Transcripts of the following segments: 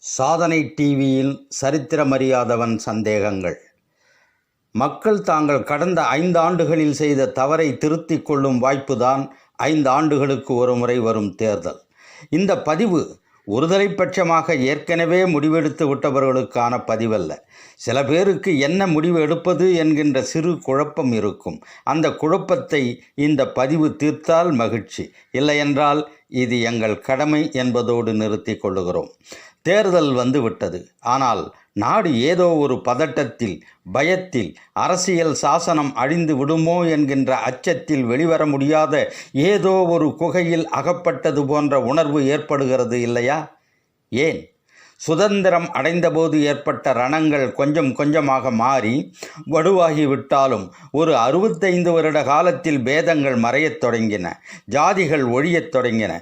சாதனை டிவியில் சரித்திரமறியாதவன் சந்தேகங்கள். மக்கள் தாங்கள் கடந்த 5 ஆண்டுகளில் செய்த தவறை திருத்திக் கொள்ளும் வாய்ப்புதான் 5 ஆண்டுகளுக்கு ஒரு முறை வரும் தேர்தல். இந்த பதிவு ஒருதலைப்பட்சமாக ஏற்கனவே முடிவெடுத்து விட்டவர்களுக்கான பதிவல்ல. சில பேருக்கு என்ன முடிவு எடுப்பது என்கின்ற சிறு குழப்பம் இருக்கும். அந்த குழப்பத்தை இந்த பதிவு தீர்த்தால் மகிழ்ச்சி, இல்லையென்றால் இது எங்கள் கடமை என்பதோடு நிறுத்தி கொள்ளுகிறோம். தேர்தல் வந்துவிட்டது. ஆனால் நாடு ஏதோ ஒரு பதட்டத்தில், பயத்தில், அரசியல் சாசனம் அழிந்து விடுமோ என்கின்ற அச்சத்தில் வெளிவர முடியாத ஏதோ ஒரு குகையில் அகப்பட்டது போன்ற உணர்வு ஏற்படுகிறது இல்லையா? ஏன்? சுதந்திரம் அடைந்தபோது ஏற்பட்ட ரணங்கள் கொஞ்சம் கொஞ்சமாக மாறி வடுவாகிவிட்டாலும் ஒரு 65 வருட காலத்தில் பேதங்கள் மறையத் தொடங்கின, ஜாதிகள் ஒழியத் தொடங்கின,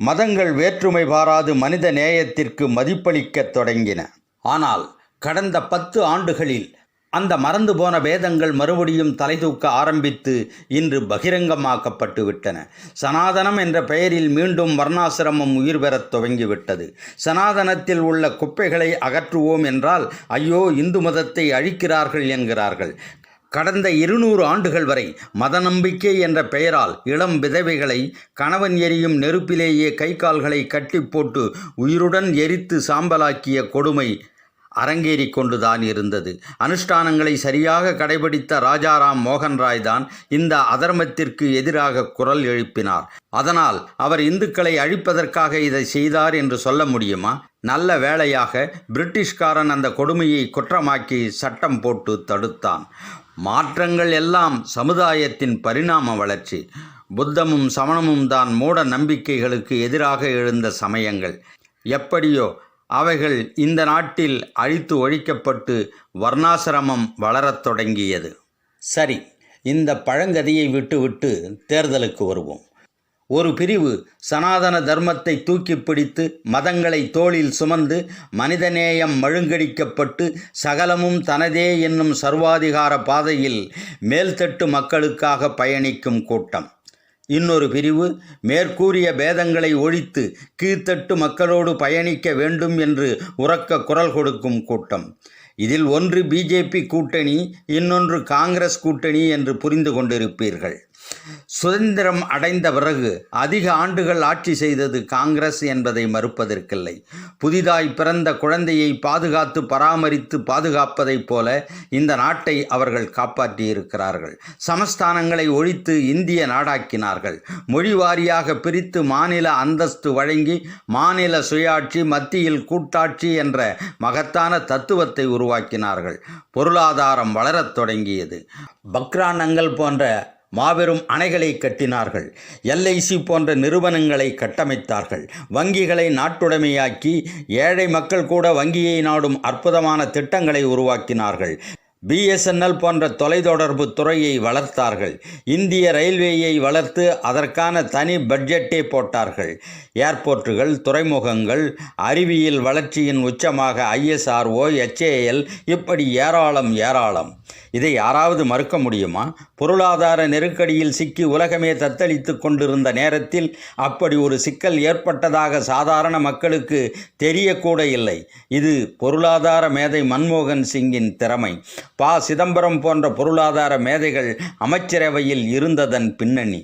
மதங்கள் வேற்றுமை பாராது மனித நேயத்திற்கு மதிப்பளிக்கத் தொடங்கின. ஆனால் கடந்த 10 ஆண்டுகளில் அந்த மறந்து போன பேதங்கள் மறுபடியும் தலை தூக்க ஆரம்பித்து இன்று பகிரங்கமாக்கப்பட்டு விட்டன. சனாதனம் என்ற பெயரில் மீண்டும் வர்ணாசிரமம் உயிர் பெறத் துவங்கிவிட்டது. சனாதனத்தில் உள்ள குப்பைகளை அகற்றுவோம் என்றால் ஐயோ இந்து மதத்தை அழிக்கிறார்கள் என்கிறார்கள். கடந்த 200 ஆண்டுகள் வரை மத நம்பிக்கை என்ற பெயரால் இளம் விதவைகளை கணவன் எரியும் நெருப்பிலேயே கை கால்களை கட்டி போட்டு உயிருடன் எரித்து சாம்பலாக்கிய கொடுமை அரங்கேறி கொண்டுதான் இருந்தது. அனுஷ்டானங்களை சரியாக கடைபிடித்த ராஜாராம் மோகன் ராய் தான் இந்த அதர்மத்திற்கு எதிராக குரல் எழுப்பினார். அதனால் அவர் இந்துக்களை அழிப்பதற்காக இதை செய்தார் என்று சொல்ல முடியுமா? நல்ல வேளையாக பிரிட்டிஷ்காரன் அந்த கொடுமையை குற்றமாக்கி சட்டம் போட்டு தடுத்தான். மாற்றங்கள் எல்லாம் சமுதாயத்தின் பரிணாம வளர்ச்சி. புத்தமும் சமணமும் தான் மூட நம்பிக்கைகளுக்கு எதிராக எழுந்த சமயங்கள். எப்படியோ அவைகள் இந்த நாட்டில் அழித்து ஒழிக்கப்பட்டு வர்ணாசிரமம் வளரத் தொடங்கியது. சரி, இந்த பழங்கதையை விட்டுவிட்டு தேர்தலுக்கு வருவோம். ஒரு பிரிவு சனாதன தர்மத்தை தூக்கி பிடித்து மதங்களை தோளில் சுமந்து மனிதநேயம் மழுங்கடிக்கப்பட்டு சகலமும் தனதே என்னும் சர்வாதிகார பாதையில் மேல்தட்டு மக்களுக்காக பயணிக்கும் கூட்டம். இன்னொரு பிரிவு மேற்கூறிய பேதங்களை ஒழித்து கீழ்த்தட்டு மக்களோடு பயணிக்க வேண்டும் என்று உரக்க குரல் கொடுக்கும் கூட்டம். இதில் ஒன்று பிஜேபி கூட்டணி, இன்னொன்று காங்கிரஸ் கூட்டணி என்று புரிந்து கொண்டிருப்பீர்கள். சுதந்திரம் அடைந்த பிறகு அதிக ஆண்டுகள் ஆட்சி செய்தது காங்கிரஸ் என்பதை மறுப்பதற்கில்லை. புதிதாய் பிறந்த குழந்தையை பாதுகாத்து பராமரித்து பாதுகாப்பதைப் போல இந்த நாட்டை அவர்கள் காப்பாற்றியிருக்கிறார்கள். சமஸ்தானங்களை ஒழித்து இந்திய நாடாக்கினார்கள். மொழி வாரியாக பிரித்து மாநில அந்தஸ்து வழங்கி மாநில சுயாட்சி, மத்தியில் கூட்டாட்சி என்ற மகத்தான தத்துவத்தை உருவாக்கினார்கள். பொருளாதாரம் வளரத் தொடங்கியது. பக்ரானங்கள் போன்ற மாபெரும் அணைகளை கட்டினார்கள். LIC போன்ற நிறுவனங்களை கட்டமைத்தார்கள். வங்கிகளை நாட்டுடைமையாக்கி ஏழை மக்கள் கூட வங்கியை நாடும் அற்புதமான திட்டங்களை உருவாக்கினார்கள். BSNL போன்ற தொலைத்தொடர்பு துறையை வளர்த்தார்கள். இந்திய ரயில்வேயை வளர்த்து அதற்கான தனி பட்ஜெட்டே போட்டார்கள். ஏர்போர்ட்டுகள், துறைமுகங்கள், அறிவியல் வளர்ச்சியின் உச்சமாக ISRO, HAL, இப்படி ஏராளம். இதை யாராவது மறுக்க முடியுமா? பொருளாதார நெருக்கடியில் சிக்கி உலகமே தத்தளித்து கொண்டிருந்த நேரத்தில் அப்படி ஒரு சிக்கல் ஏற்பட்டதாக சாதாரண மக்களுக்கு தெரியக்கூட இல்லை. இது பொருளாதார மேதை மன்மோகன் சிங்கின் திறமை. சிதம்பரம் போன்ற பொருளாதார மேதைகள் அமைச்சரவையில் இருந்ததன் பின்னணி.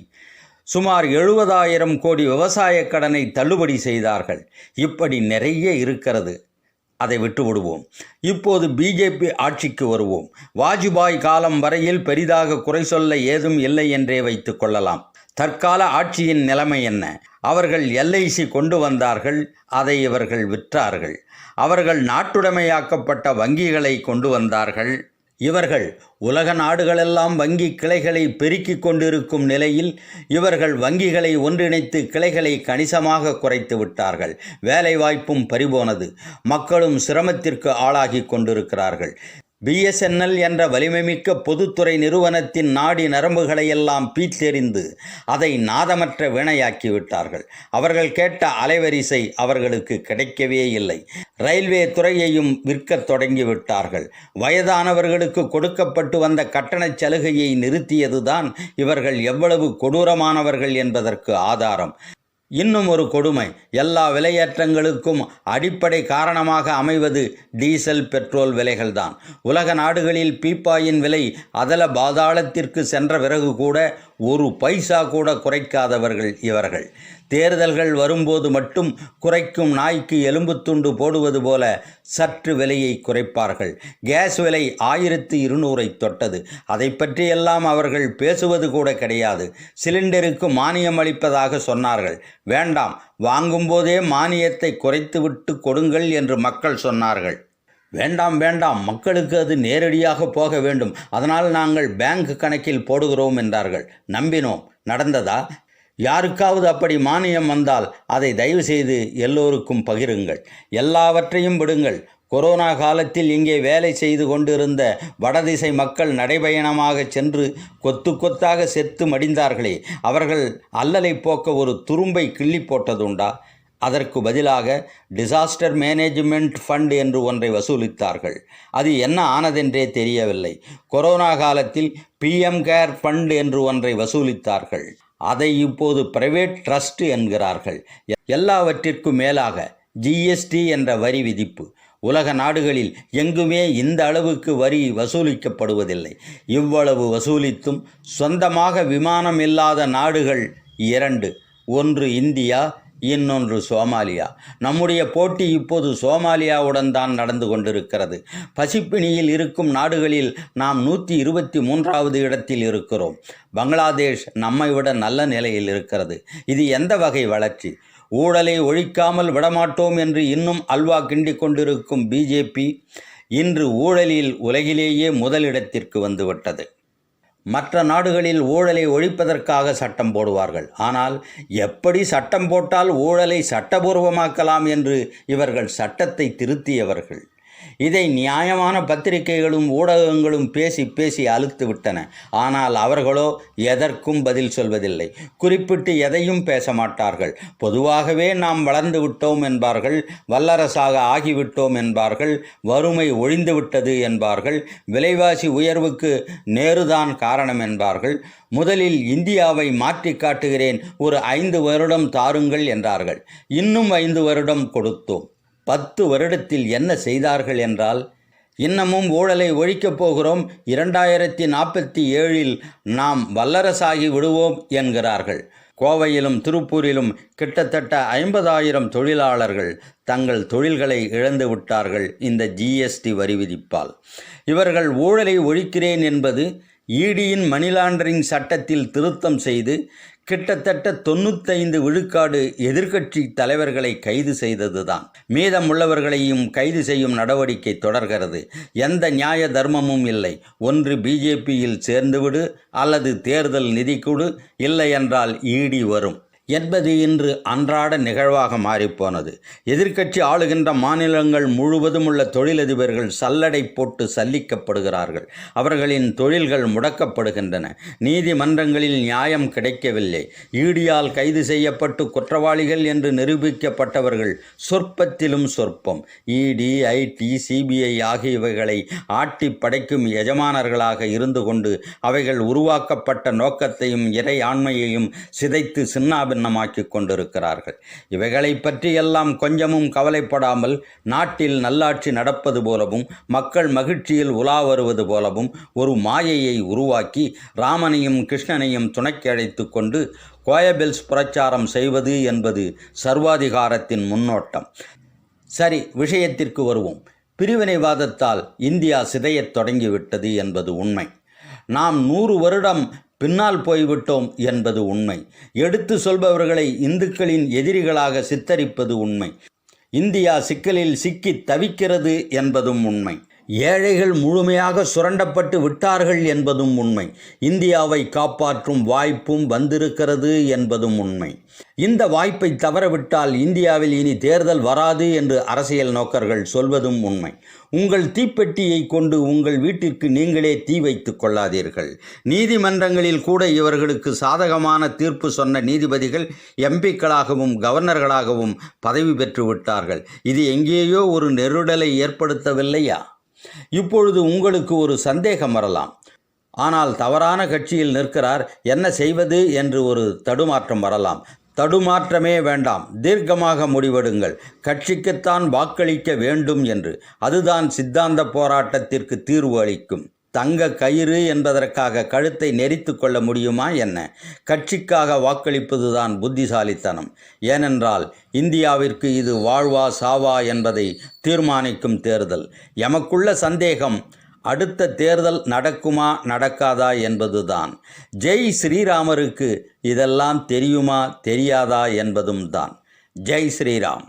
சுமார் 70,000 கோடி விவசாய கடனை தள்ளுபடி செய்தார்கள். இப்படி நிறைய இருக்கிறது. அதை விட்டு விடுவோம். இப்போது பிஜேபி ஆட்சிக்கு வருவோம். வாஜ்பாய் காலம் வரையில் பெரிதாக குறை சொல்ல ஏதும் இல்லை என்றே வைத்து கொள்ளலாம். தற்கால ஆட்சியின் நிலைமை என்ன? அவர்கள் LIC கொண்டு வந்தார்கள். அதை இவர்கள் விற்றார்கள். அவர்கள் நாட்டுடைமையாக்கப்பட்ட வங்கிகளை கொண்டு வந்தார்கள். இவர்கள் உலக நாடுகளெல்லாம் வங்கி கிளைகளை பெருக்கிக் கொண்டிருக்கும் நிலையில் இவர்கள் வங்கிகளை ஒன்றிணைத்து கிளைகளை கணிசமாக குறைத்து விட்டார்கள். வேலைவாய்ப்பும் பறிபோனது. மக்களும் சிரமத்திற்கு ஆளாகி கொண்டிருக்கிறார்கள். BSNL என்ற வலிமைமிக்க பொதுத்துறை நிறுவனத்தின் நாடி நரம்புகளையெல்லாம் பீத்தெறிந்து அதை நாதமற்ற வீணையாக்கிவிட்டார்கள். அவர்கள் கேட்ட அலைவரிசை அவர்களுக்கு கிடைக்கவே இல்லை. ரயில்வே துறையையும் விற்கத் தொடங்கிவிட்டார்கள். வயதானவர்களுக்கு கொடுக்கப்பட்டு வந்த கட்டணச் சலுகையை நிறுத்தியதுதான் இவர்கள் எவ்வளவு கொடூரமானவர்கள் என்பதற்கு ஆதாரம். இன்னும் ஒரு கொடுமை, எல்லா விலையேற்றங்களுக்கும் அடிப்படை காரணமாக அமைவது டீசல் பெட்ரோல் விலைகள்தான். உலக நாடுகளில் பீப்பாயின் விலை அதல பாதாளத்திற்கு சென்ற பிறகு கூட ஒரு பைசா கூட குறைக்காதவர்கள் இவர்கள். தேர்தல்கள் வரும்போது மட்டும் குறைக்கும் நாய்க்கு எலும்பு துண்டு போடுவது போல சற்று விலையை குறைப்பார்கள். கேஸ் விலை 1200 தொட்டது. அதை பற்றியெல்லாம் அவர்கள் பேசுவது கூட கிடையாது. சிலிண்டருக்கு மானியம் அளிப்பதாக சொன்னார்கள். வேண்டாம், வாங்கும்போதே மானியத்தை குறைத்துவிட்டு கொடுங்கள் என்று மக்கள் சொன்னார்கள். வேண்டாம் வேண்டாம், மக்களுக்கு அது நேரடியாக போக வேண்டும், அதனால் நாங்கள் பேங்க் கணக்கில் போடுகிறோம் என்றார்கள். நம்பினோம். நடந்ததா? யாருக்காவது அப்படி மானியம் வந்தால் அதை தயவு செய்து எல்லோருக்கும் பகிருங்கள். எல்லாவற்றையும் விடுங்கள். கொரோனா காலத்தில் இங்கே வேலை செய்து கொண்டிருந்த வடதிசை மக்கள் நடைபயணமாக சென்று கொத்து கொத்தாக செத்து மடிந்தார்களே, அவர்கள் அல்லலை போக்க ஒரு துரும்பை கிள்ளி போட்டதுண்டா? அதற்கு பதிலாக டிசாஸ்டர் மேனேஜ்மெண்ட் ஃபண்ட் என்று ஒன்றை வசூலித்தார்கள். அது என்ன ஆனதென்றே தெரியவில்லை. கொரோனா காலத்தில் PM கேர் ஃபண்ட் என்று ஒன்றை வசூலித்தார்கள். அதை இப்போது பிரைவேட் ட்ரஸ்ட் என்கிறார்கள். எல்லாவற்றிற்கும் மேலாக GST என்ற வரி விதிப்பு. உலக நாடுகளில் எங்குமே இந்த அளவுக்கு வரி வசூலிக்கப்படுவதில்லை. இவ்வளவு வசூலித்தும் சொந்தமாக விமானம் இல்லாத நாடுகள் 2. ஒன்று இந்தியா, இன்னொன்று சோமாலியா. நம்முடைய போட்டி இப்போது சோமாலியாவுடன் தான் நடந்து கொண்டிருக்கிறது. பசிப்பிணியில் இருக்கும் நாடுகளில் நாம் 123வது இடத்தில் இருக்கிறோம். பங்களாதேஷ் நம்மை விட நல்ல நிலையில் இருக்கிறது. இது எந்த வகை வளர்ச்சி? ஊழலை ஒழிக்காமல் விடமாட்டோம் என்று இன்னும் அல்வா கிண்டிக் கொண்டிருக்கும் BJP இன்று ஊழலில் உலகிலேயே முதலிடத்திற்கு வந்துவிட்டது. மற்ற நாடுகளில் ஊழலை ஒழிப்பதற்காக சட்டம் போடுவார்கள். ஆனால் எப்படி சட்டம் போட்டால் ஊழலை சட்டபூர்வமாக்கலாம் என்று இவர்கள் சட்டத்தை திருத்தியவர்கள். இதை நியாயமான பத்திரிகைகளும் ஊடகங்களும் பேசி பேசி அலுத்து விட்டன. ஆனால் அவர்களோ எதற்கும் பதில் சொல்வதில்லை. குறிப்பிட்டு எதையும் பேச மாட்டார்கள். பொதுவாகவே நாம் வளர்ந்து விட்டோம் என்பார்கள், வல்லரசாக ஆகிவிட்டோம் என்பார்கள், வறுமை ஒழிந்துவிட்டது என்பார்கள், விலைவாசி உயர்வுக்கு நேருதான் காரணம் என்பார்கள். முதலில் இந்தியாவை மாற்றி காட்டுகிறேன், ஒரு 5 வருடம் தாருங்கள் என்றார்கள். இன்னும் 5 வருடம் கொடுத்தோம். 10 வருடத்தில் என்ன செய்தார்கள் என்றால், இன்னமும் ஊழலை ஒழிக்கப் போகிறோம், 2047இல் நாம் வல்லரசாகி விடுவோம் என்கிறார்கள். கோவையிலும் திருப்பூரிலும் கிட்டத்தட்ட 50,000 தொழிலாளர்கள் தங்கள் தொழில்களை இழந்து விட்டார்கள் இந்த GST வரி விதிப்பால். இவர்கள் ஊழலை ஒழிக்கிறேன் என்பது EDயின் மணி லாண்டரிங் சட்டத்தில் திருத்தம் செய்து கிட்டத்தட்ட 95 விழுக்காடு எதிர்க்கட்சி தலைவர்களை கைது செய்ததுதான். மீதமுள்ளவர்களையும் கைது செய்யும் நடவடிக்கை தொடர்கிறது. எந்த நியாய தர்மமும் இல்லை. ஒன்று BJPயில் சேர்ந்துவிடு, அல்லது தேர்தல் நிதி கொடு, இல்லை என்றால் ED வரும் என்பது இன்று அன்றாட நிகழ்வாக மாறிப்போனது. எதிர்க்கட்சி ஆளுகின்ற மாநிலங்கள் முழுவதும் உள்ள தொழிலதிபர்கள் சல்லடை போட்டு சல்லிக்கப்படுகிறார்கள். அவர்களின் தொழில்கள் முடக்கப்படுகின்றன. நீதிமன்றங்களில் நியாயம் கிடைக்கவில்லை. EDயால் கைது செய்யப்பட்டு குற்றவாளிகள் என்று நிரூபிக்கப்பட்டவர்கள் சொற்பத்திலும் சொற்பம். ED, IT, CBI ஆகியவைகளை ஆட்டி படைக்கும் எஜமானர்களாக இருந்து கொண்டு அவைகள் உருவாக்கப்பட்ட நோக்கத்தையும் இறையாண்மையையும் சிதைத்து சின்னாபின்னமாக்கிக் கொண்டிருக்கிறார்கள். இவைகளை பற்றியெல்லாம் கொஞ்சமும் கவலைப்படாமல் நாட்டில் நல்லாட்சி நடப்பது போலவும் மக்கள் மகிழ்ச்சியில் உலா வருவது போலவும் ஒரு மாயையை உருவாக்கி ராமனையும் கிருஷ்ணனையும் துணைக்கு அழைத்து கொண்டு கோயபெல்ஸ் பிரச்சாரம் செய்வது என்பது சர்வாதிகாரத்தின் முன்னோட்டம். சரி, விஷயத்திற்கு வருவோம். பிரிவினைவாதத்தால் இந்தியா சிதையத் தொடங்கிவிட்டது என்பது உண்மை. நாம் 100 வருடம் பின்னால் போய்விட்டோம் என்பது உண்மை. எடுத்து சொல்பவர்களை இந்துக்களின் எதிரிகளாக சித்தரிப்பது உண்மை. இந்தியா சிக்கலில் சிக்கி தவிக்கிறது என்பதும் உண்மை. ஏழைகள் முழுமையாக சுரண்டப்பட்டு விட்டார்கள் என்பதும் உண்மை. இந்தியாவை காப்பாற்றும் வாய்ப்பும் வந்திருக்கிறது என்பதும் உண்மை. இந்த வாய்ப்பை தவறவிட்டால் இந்தியாவில் இனி தேர்தல் வராது என்று அரசியல் நோக்கர்கள் சொல்வதும் உண்மை. உங்கள் தீப்பெட்டியை கொண்டு உங்கள் வீட்டிற்கு நீங்களே தீ வைத்து கொள்ளாதீர்கள். நீதிமன்றங்களில் கூட இவர்களுக்கு சாதகமான தீர்ப்பு சொன்ன நீதிபதிகள் MPக்களாகவும் கவர்னர்களாகவும் பதவி பெற்று விட்டார்கள். இது எங்கேயோ ஒரு நெருடலை ஏற்படுத்தவில்லையா? இப்பொழுது உங்களுக்கு ஒரு சந்தேகம் வரலாம். ஆனால் தவறான கட்சியில் நிற்கிறார், என்ன செய்வது என்று ஒரு தடுமாற்றம் வரலாம். தடுமாற்றமே வேண்டாம், தீர்க்கமாக முடிவெடுங்கள். கட்சிக்குத்தான் வாக்களிக்க வேண்டும் என்று. அதுதான் சித்தாந்த போராட்டத்திற்கு தீர்வு அளிக்கும். தங்க கயிறு என்பதற்காக கழுத்தை நெரித்து கொள்ள முடியுமா என்ன? கட்சிக்காக வாக்களிப்பதுதான் புத்திசாலித்தனம். ஏனென்றால் இந்தியாவிற்கு இது வாழ்வா சாவா என்பதை தீர்மானிக்கும் தேர்தல். எமக்குள்ள சந்தேகம் அடுத்த தேர்தல் நடக்குமா நடக்காதா என்பதுதான். ஜெய் ஸ்ரீராமருக்கு இதெல்லாம் தெரியுமா தெரியாதா என்பதும் தான். ஜெய் ஸ்ரீராம்.